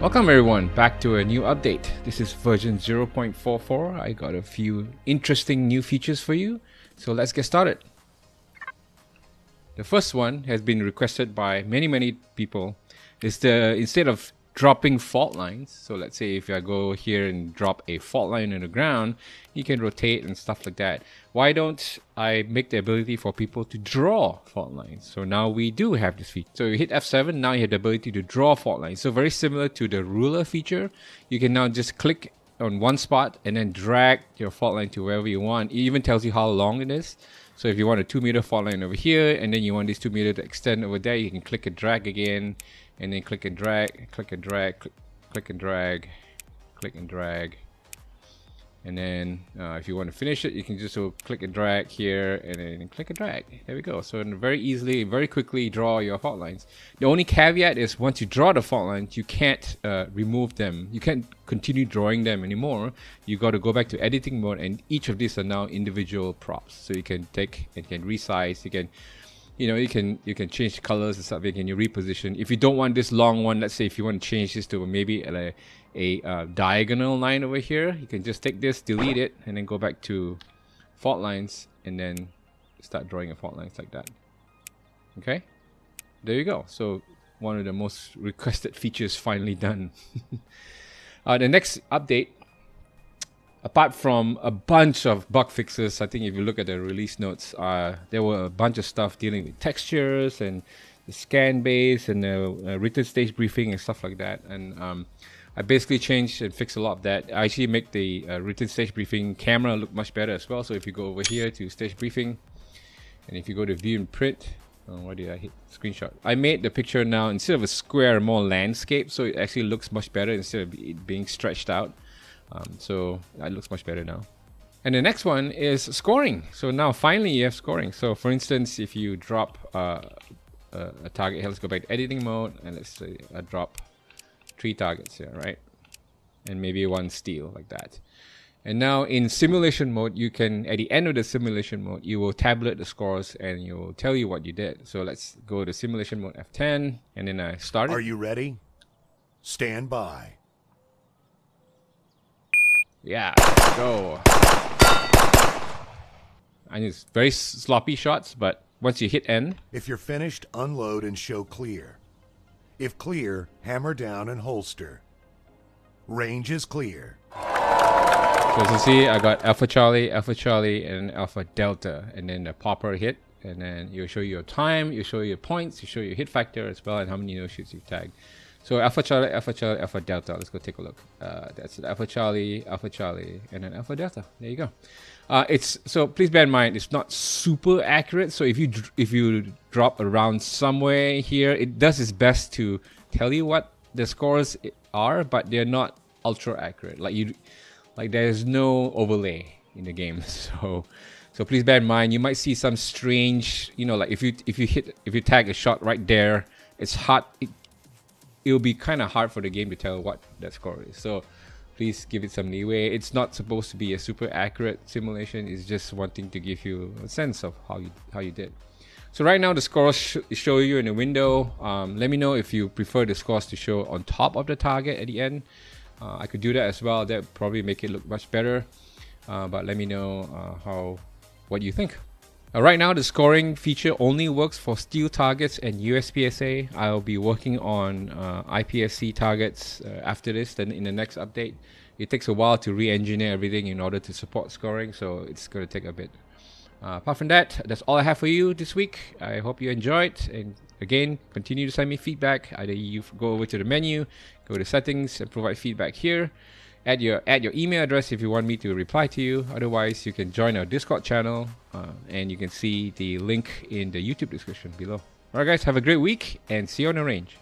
Welcome everyone back to a new update. This is version 0.44. I got a few interesting new features for you, so let's get started. The first one has been requested by many people. Is the instead of dropping fault lines, so let's say if I go here and drop a fault line in the ground, you can rotate and stuff like that. Why don't I make the ability for people to draw fault lines? So now we do have this feature. So you hit F7, now you have the ability to draw fault lines. So very similar to the ruler feature, you can now just click on one spot and then drag your fault line to wherever you want. It even tells you how long it is. So if you want a 2 meter fault line over here, and then you want this 2 meter to extend over there, you can click and drag again, and then click and drag, click and drag, click and drag, click and drag. And then if you want to finish it, you can just click and drag here, and then click and drag. There we go. So very easily, very quickly draw your fault lines. The only caveat is once you draw the fault lines, you can't remove them. You can't continue drawing them anymore. You got to go back to editing mode, and each of these are now individual props. So you can take and can resize. You can, you can change colors and stuff. You reposition. If you don't want this long one, let's say if you want to change this to maybe a diagonal line over here, you can just take this, delete it, and then go back to fault lines, and then start drawing a fault lines like that. Okay, there you go. So one of the most requested features finally done. The next update, apart from a bunch of bug fixes, I think if you look at the release notes, there were a bunch of stuff dealing with textures and the scan base and the written stage briefing and stuff like that. And I basically changed and fixed a lot of that. I actually make the written stage briefing camera look much better as well. So if you go over here to stage briefing, and if you go to view and print, why did I hit screenshot? I made the picture now, instead of a square, more landscape, so it actually looks much better instead of it being stretched out. So it looks much better now. And the next one is scoring. So now finally you have scoring. So for instance, if you drop a target here, let's go back to editing mode, and let's say I drop 3 targets here, right? And maybe 1 steal like that. And now in simulation mode, you can, at the end of the simulation mode, you will tabulate the scores and it will tell you what you did. So let's go to simulation mode F10, and then I start it. Are you ready? Stand by. Yeah, go. And it's very sloppy shots, but once you hit N. If you're finished, unload and show clear. If clear, hammer down and holster. Range is clear. So as you see, I got Alpha Charlie, and Alpha Delta, and then the popper hit, and then it'll show you your time, it'll show you your points, it'll show you your hit factor as well, and how many no-shoots you've tagged. So Alpha Charlie, Alpha Delta. Let's go take a look. That's Alpha Charlie, and then Alpha Delta. There you go. So please bear in mind, it's not super accurate. So if you drop around somewhere here, it does its best to tell you what the scores are, but they're not ultra accurate. Like there's no overlay in the game. So please bear in mind, you might see some strange, like if you tag a shot right there, it's hard. It'll be kind of hard for the game to tell what that score is. So please give it some leeway. It's not supposed to be a super accurate simulation. It's just wanting to give you a sense of how you did. So right now the scores show you in the window. Let me know if you prefer the scores to show on top of the target at the end. I could do that as well. That would probably make it look much better. But let me know what you think. Right now, the scoring feature only works for steel targets and USPSA. I'll be working on IPSC targets after this. Then in the next update, it takes a while to re-engineer everything in order to support scoring, so it's going to take a bit. Apart from that, that's all I have for you this week. I hope you enjoyed, and again, continue to send me feedback. Either you go over to the menu, go to settings, and provide feedback here. Add your email address if you want me to reply to you. Otherwise, you can join our Discord channel, and you can see the link in the YouTube description below. Alright guys, have a great week, and see you on the range.